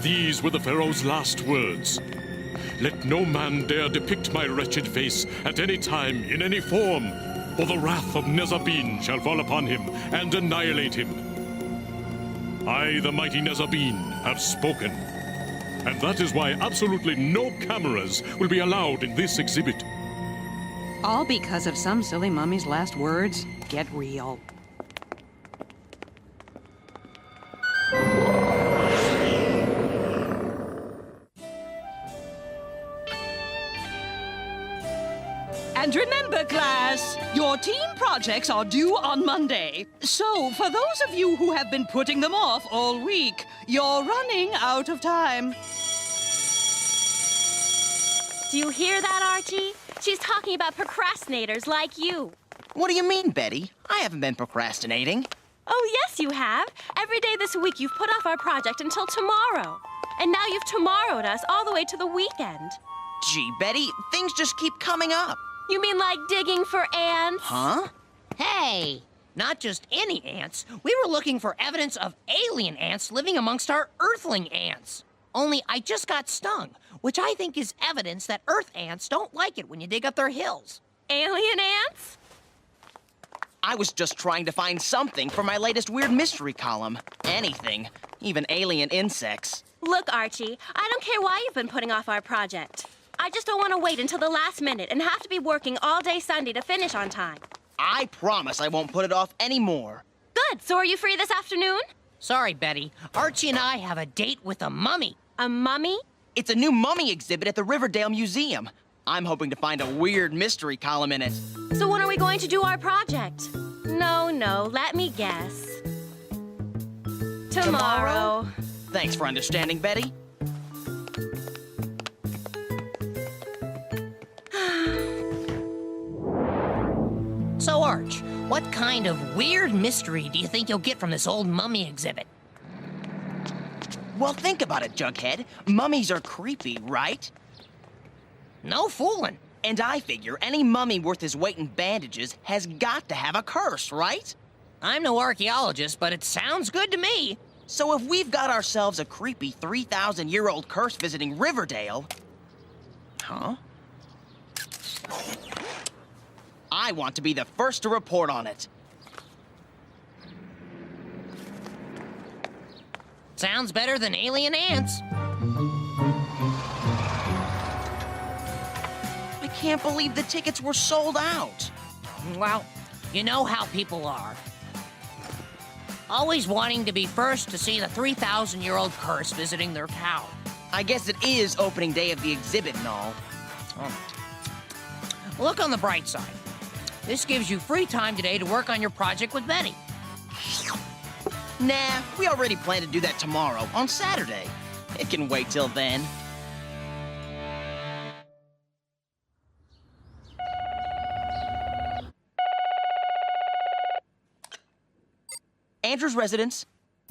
These were the Pharaoh's last words. Let no man dare depict my wretched face at any time, in any form, or the wrath of Nezabin shall fall upon him and annihilate him. I, the mighty Nezabin, have spoken. And that is why absolutely no cameras will be allowed in this exhibit. All because of some silly mummy's last words? Get real. And remember, class, your team projects are due on Monday. So, for those of you who have been putting them off all week, you're running out of time. Do you hear that, Archie? She's talking about procrastinators like you. What do you mean, Betty? I haven't been procrastinating. Oh, yes, you have. Every day this week you've put off our project until tomorrow. And now you've tomorrowed us all the way to the weekend. Gee, Betty, things just keep coming up. You mean like digging for ants? Huh? Hey, not just any ants. We were looking for evidence of alien ants living amongst our Earthling ants. Only I just got stung, which I think is evidence that Earth ants don't like it when you dig up their hills. Alien ants? I was just trying to find something for my latest weird mystery column. Anything. Even alien insects. Look, Archie, I don't care why you've been putting off our project. I just don't want to wait until the last minute and have to be working all day Sunday to finish on time. I promise I won't put it off anymore. Good. So are you free this afternoon? Sorry, Betty. Archie and I have a date with a mummy. A mummy? It's a new mummy exhibit at the Riverdale Museum. I'm hoping to find a weird mystery column in it. So when are we going to do our project? No, let me guess. Tomorrow. Thanks for understanding, Betty. So, Arch, what kind of weird mystery do you think you'll get from this old mummy exhibit? Well, think about it, Jughead. Mummies are creepy, right? No fooling. And I figure any mummy worth his weight in bandages has got to have a curse, right? I'm no archaeologist, but it sounds good to me. So if we've got ourselves a creepy 3,000-year-old curse visiting Riverdale... Huh? I want to be the first to report on it. Sounds better than alien ants. I can't believe the tickets were sold out. Well, you know how people are. Always wanting to be first to see the 3,000-year-old curse visiting their town. I guess it is opening day of the exhibit and all. Look on the bright side. This gives you free time today to work on your project with Betty. Nah, we already plan to do that tomorrow, on Saturday. It can wait till then. Andrew's residence.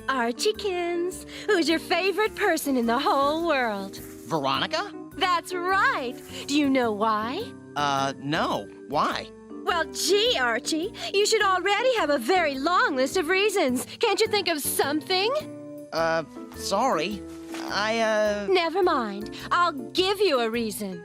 Archiekins, who's your favorite person in the whole world? Veronica? That's right. Do you know why? No. Why? Well, gee, Archie, you should already have a very long list of reasons. Can't you think of something? Sorry. Never mind. I'll give you a reason.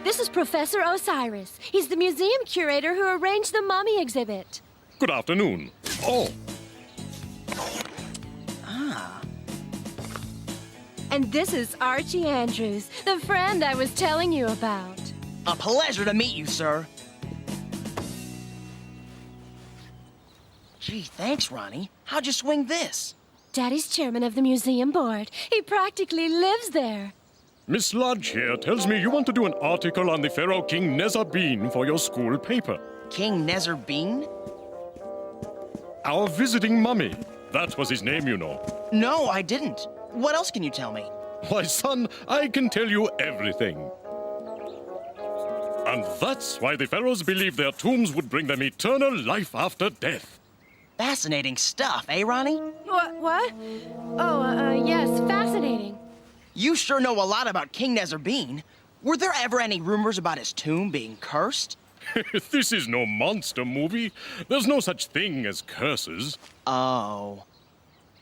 This is Professor Osiris. He's the museum curator who arranged the mummy exhibit. Good afternoon. Oh, And this is Archie Andrews, the friend I was telling you about. A pleasure to meet you, sir. Gee, thanks, Ronnie. How'd you swing this? Daddy's chairman of the museum board. He practically lives there. Miss Lodge here tells me you want to do an article on the Pharaoh King Nezabin for your school paper. King Nezabin? Our visiting mummy. That was his name, you know. No, I didn't. What else can you tell me? Why, son, I can tell you everything. And that's why the pharaohs believed their tombs would bring them eternal life after death. Fascinating stuff, eh, Ronnie? What? Oh, yes, fascinating. You sure know a lot about King Nezabin. Were there ever any rumors about his tomb being cursed? This is no monster movie. There's no such thing as curses. Oh.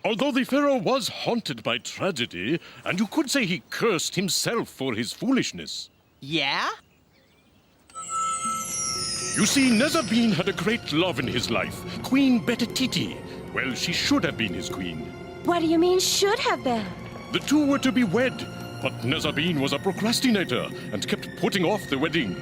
Although the Pharaoh was haunted by tragedy, and you could say he cursed himself for his foolishness. Yeah? You see, Nezabin had a great love in his life, Queen Betetiti. Well, she should have been his queen. What do you mean, should have been? The two were to be wed, but Nezabin was a procrastinator and kept putting off the wedding.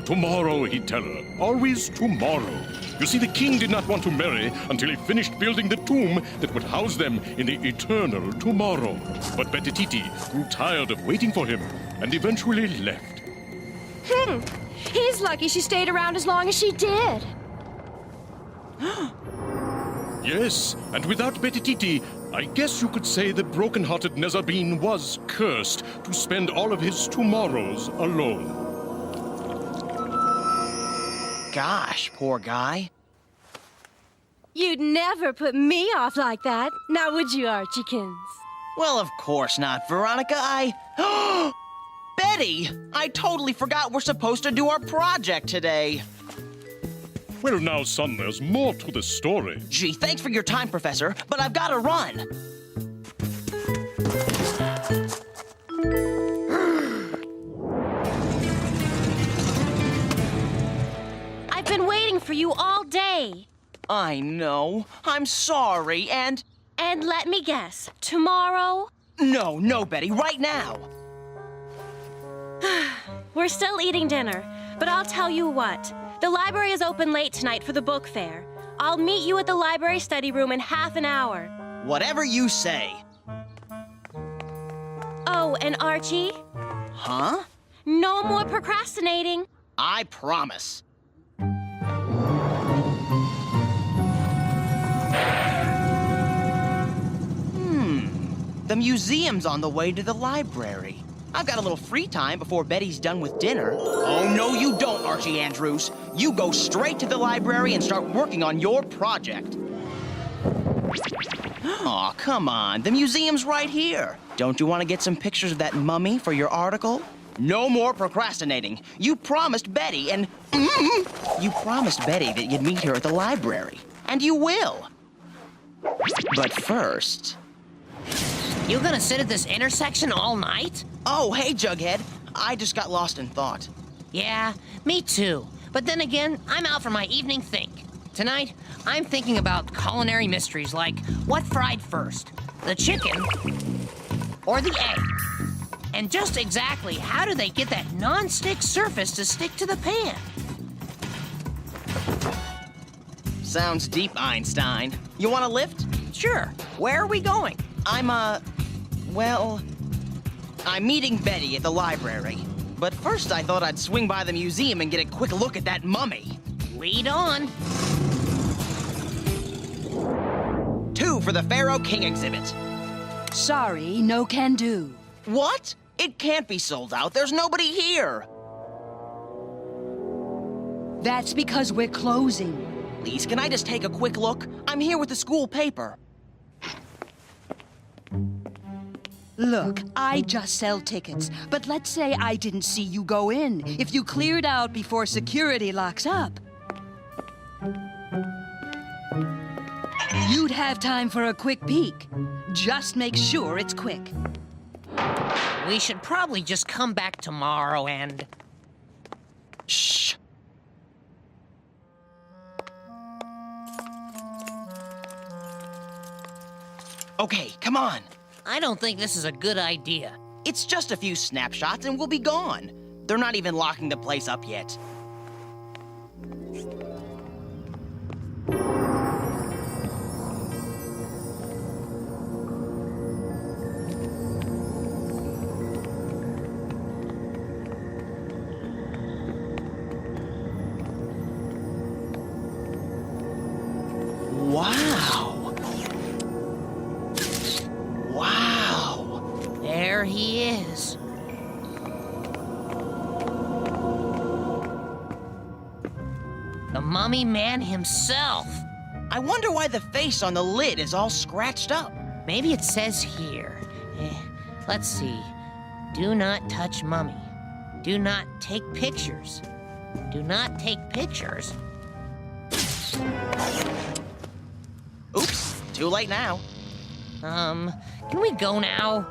Tomorrow, he'd tell her. Always tomorrow. You see, the king did not want to marry until he finished building the tomb that would house them in the eternal tomorrow. But Betetiti grew tired of waiting for him and eventually left. He's lucky she stayed around as long as she did. Yes, and without Betetiti, I guess you could say the broken-hearted Nezabin was cursed to spend all of his tomorrows alone. Gosh, poor guy. You'd never put me off like that, now would you, Archiekins? Well, of course not, Veronica. Betty! I totally forgot we're supposed to do our project today. Well, now, son, there's more to the story. Gee, thanks for your time, Professor, but I've got to run. I've been waiting for you all day. I know. I'm sorry, and... And let me guess, tomorrow? No, Betty, right now. We're still eating dinner, but I'll tell you what. The library is open late tonight for the book fair. I'll meet you at the library study room in half an hour. Whatever you say. Oh, and Archie? Huh? No more procrastinating. I promise. The museum's on the way to the library. I've got a little free time before Betty's done with dinner. Oh, no, you don't, Archie Andrews. You go straight to the library and start working on your project. Aw, come on. The museum's right here. Don't you want to get some pictures of that mummy for your article? No more procrastinating. You promised Betty and... You promised Betty that you'd meet her at the library. And you will. But first... You gonna sit at this intersection all night? Oh, hey, Jughead. I just got lost in thought. Yeah, me too. But then again, I'm out for my evening think. Tonight, I'm thinking about culinary mysteries like what fried first, the chicken or the egg? And just exactly how do they get that non-stick surface to stick to the pan? Sounds deep, Einstein. You want a lift? Sure. Where are we going? Well, I'm meeting Betty at the library. But first I thought I'd swing by the museum and get a quick look at that mummy. Lead on. 2 for the Pharaoh King exhibit. Sorry, no can do. What? It can't be sold out. There's nobody here. That's because we're closing. Please, can I just take a quick look? I'm here with the school paper. Look, I just sell tickets, but let's say I didn't see you go in. If you cleared out before security locks up, you'd have time for a quick peek. Just make sure it's quick. We should probably just come back tomorrow and... Shh. Okay, come on. I don't think this is a good idea. It's just a few snapshots and we'll be gone. They're not even locking the place up yet. Wow. Wow. There he is. The mummy man himself. I wonder why the face on the lid is all scratched up. Maybe it says here. Let's see. Do not touch mummy. Do not take pictures. Do not take pictures. Oops, too late now. Can we go now?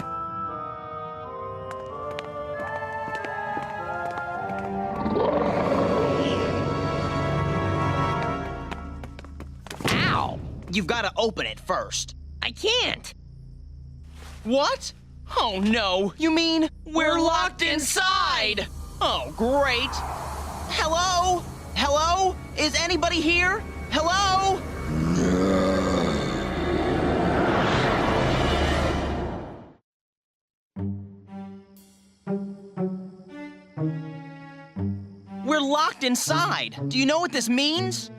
Ow! You've got to open it first. I can't. What? Oh no, you mean we're locked inside? Oh, great. Hello? Hello? Is anybody here? Hello? We're locked inside. Do you know what this means?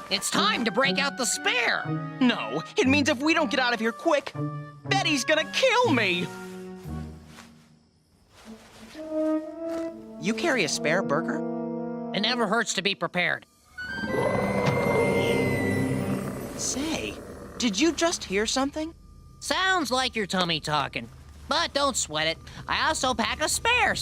It's time to break out the spare. No, it means if we don't get out of here quick, Betty's gonna kill me. You carry a spare burger? It never hurts to be prepared. Say, did you just hear something? Sounds like your tummy talking. But don't sweat it. I also pack a spare.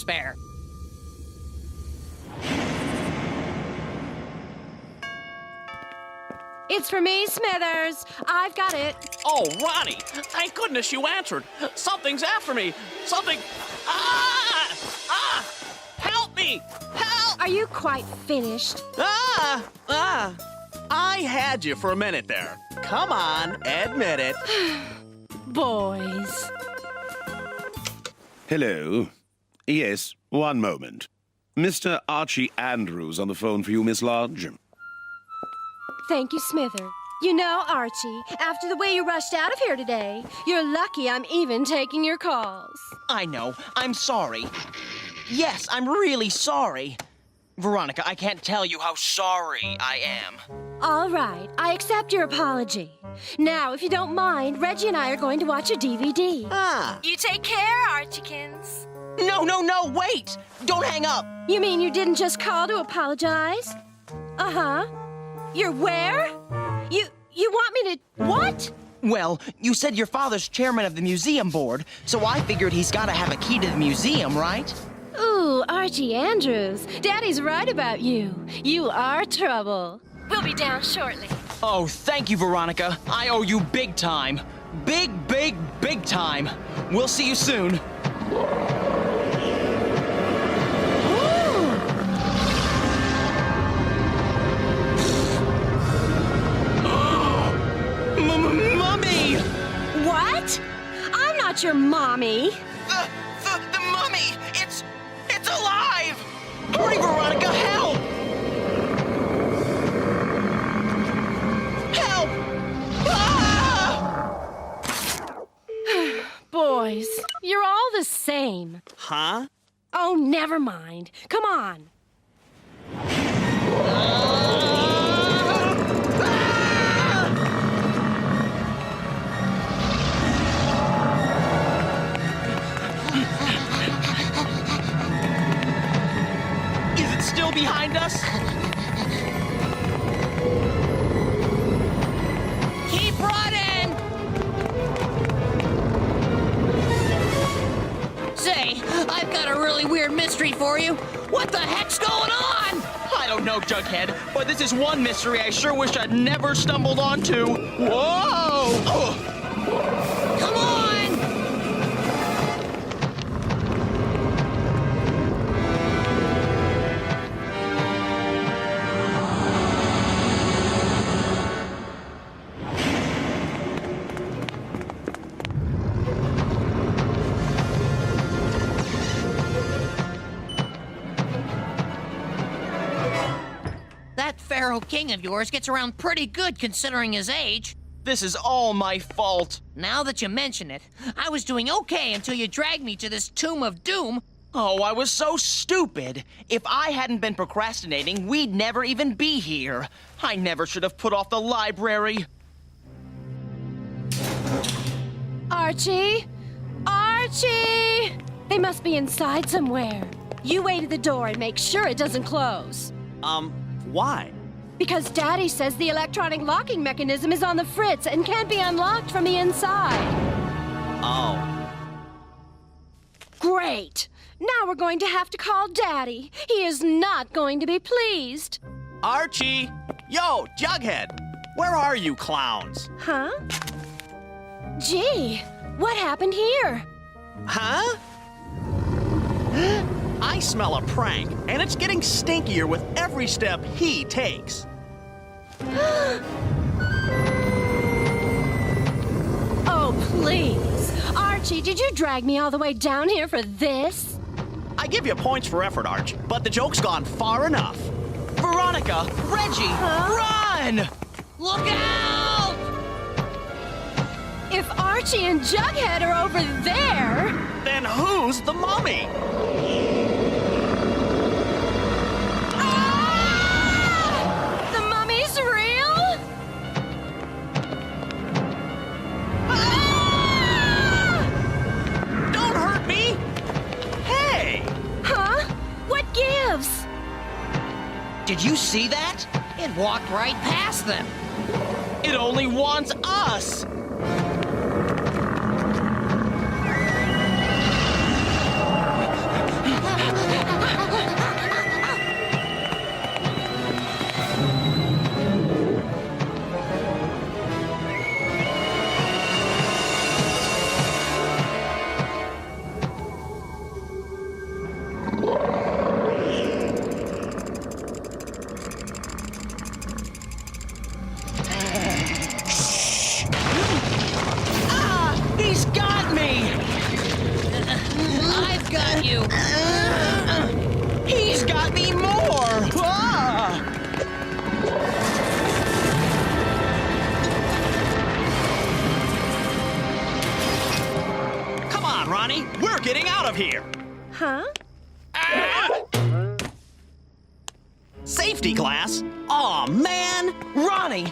It's for me, Smithers. I've got it. Oh, Ronnie! Thank goodness you answered. Something's after me. Something. Ah! Ah! Help me! Help! Are you quite finished? Ah! Ah! I had you for a minute there. Come on, admit it. Boys. Hello. Yes, one moment. Mr. Archie Andrews on the phone for you, Miss Lodge. Thank you, Smither. You know, Archie, after the way you rushed out of here today, you're lucky I'm even taking your calls. I know. I'm sorry. Yes, I'm really sorry. Veronica, I can't tell you how sorry I am. All right, I accept your apology. Now, if you don't mind, Reggie and I are going to watch a DVD. Ah! You take care, Archiekins. No, wait! Don't hang up! You mean you didn't just call to apologize? Uh-huh. You're where? You want me to... what? Well, you said your father's chairman of the museum board, so I figured he's gotta have a key to the museum, right? Ooh, Archie Andrews. Daddy's right about you. You are trouble. We'll be down shortly. Oh, thank you, Veronica. I owe you big time. Big time. We'll see you soon. Mummy! What? I'm not your mommy. The mummy! It's alive! Hurry, Veronica, help! Help! Ah! Boys, you're all the same. Huh? Oh, never mind. Come on. Is it still behind us? Keep running! Say, I've got a really weird mystery for you. What the heck's going on? I don't know, Jughead, but this is one mystery I sure wish I'd never stumbled onto. Whoa! Ugh. Come on! That Pharaoh King of yours gets around pretty good considering his age. This is all my fault. Now that you mention it, I was doing okay until you dragged me to this tomb of doom. Oh, I was so stupid. If I hadn't been procrastinating, we'd never even be here. I never should have put off the library. Archie? Archie! They must be inside somewhere. You wait at the door and make sure it doesn't close. Why? Because Daddy says the electronic locking mechanism is on the fritz and can't be unlocked from the inside. Oh. Great! Great! Now we're going to have to call Daddy. He is not going to be pleased. Archie! Yo, Jughead! Where are you clowns? Huh? Gee, what happened here? Huh? I smell a prank, and it's getting stinkier with every step he takes. Oh, please. Archie, did you drag me all the way down here for this? I give you points for effort, Arch, but the joke's gone far enough. Veronica! Reggie! Run! Look out! If Archie and Jughead are over there... Then who's the mummy? Ah! The mummy's real? Ah! Don't hurt me! Hey! Huh? What gives? Did you see that? It walked right past them. It only wants us! He's got me! I've got you. He's got me more! Ah! Come on, Ronnie, we're getting out of here! Huh? Safety glass? Aw, man! Ronnie!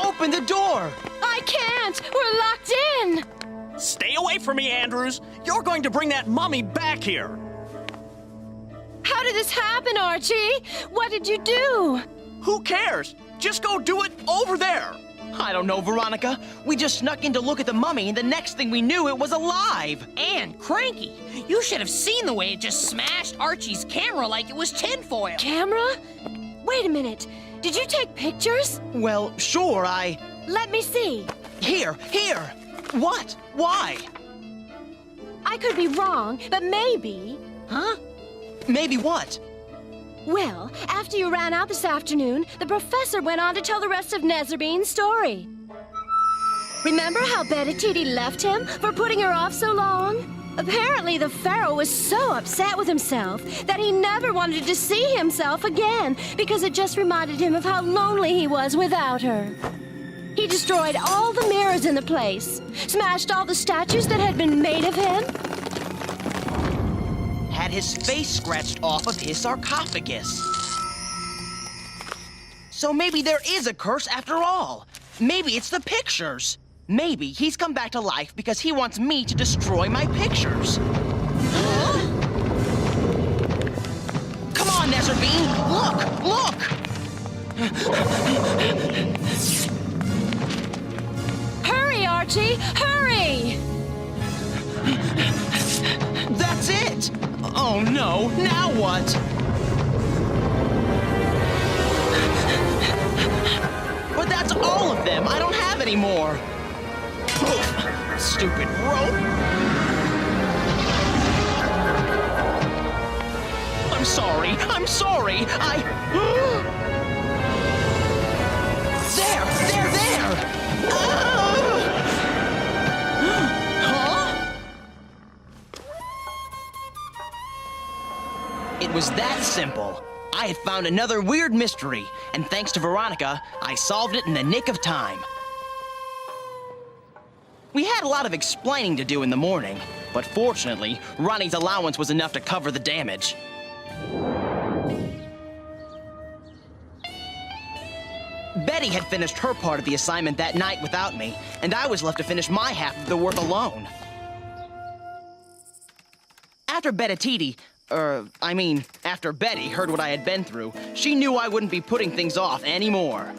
Open the door! I can't! We're locked in! Stay away from me, Andrews! You're going to bring that mummy back here! How did this happen, Archie? What did you do? Who cares? Just go do it over there! I don't know, Veronica. We just snuck in to look at the mummy, and the next thing we knew, it was alive! And cranky. You should have seen the way it just smashed Archie's camera like it was tinfoil. Camera? Wait a minute. Did you take pictures? Well, sure, Let me see. Here! What? Why? I could be wrong, but maybe. Huh? Maybe what? Well, after you ran out this afternoon, the professor went on to tell the rest of Nezerbean's story. Remember how Betty left him for putting her off so long? Apparently, the Pharaoh was so upset with himself that he never wanted to see himself again because it just reminded him of how lonely he was without her. He destroyed all the mirrors in the place, smashed all the statues that had been made of him. Had his face scratched off of his sarcophagus. So maybe there is a curse after all. Maybe it's the pictures. Maybe he's come back to life because he wants me to destroy my pictures. Come on, Nezerbean! Look! Hurry, Archie! Hurry! That's it! Oh no, now what? But that's all of them! I don't have any more! Stupid rope! I'm sorry! There! Huh? It was that simple. I had found another weird mystery, and thanks to Veronica, I solved it in the nick of time. We had a lot of explaining to do in the morning, but fortunately, Ronnie's allowance was enough to cover the damage. Betty had finished her part of the assignment that night without me, and I was left to finish my half of the work alone. After after Betty heard what I had been through, she knew I wouldn't be putting things off anymore.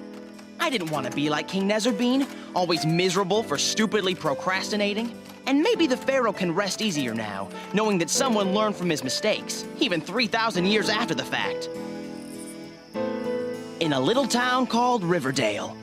I didn't want to be like King Nezerbean, always miserable for stupidly procrastinating. And maybe the Pharaoh can rest easier now, knowing that someone learned from his mistakes, even 3,000 years after the fact. In a little town called Riverdale.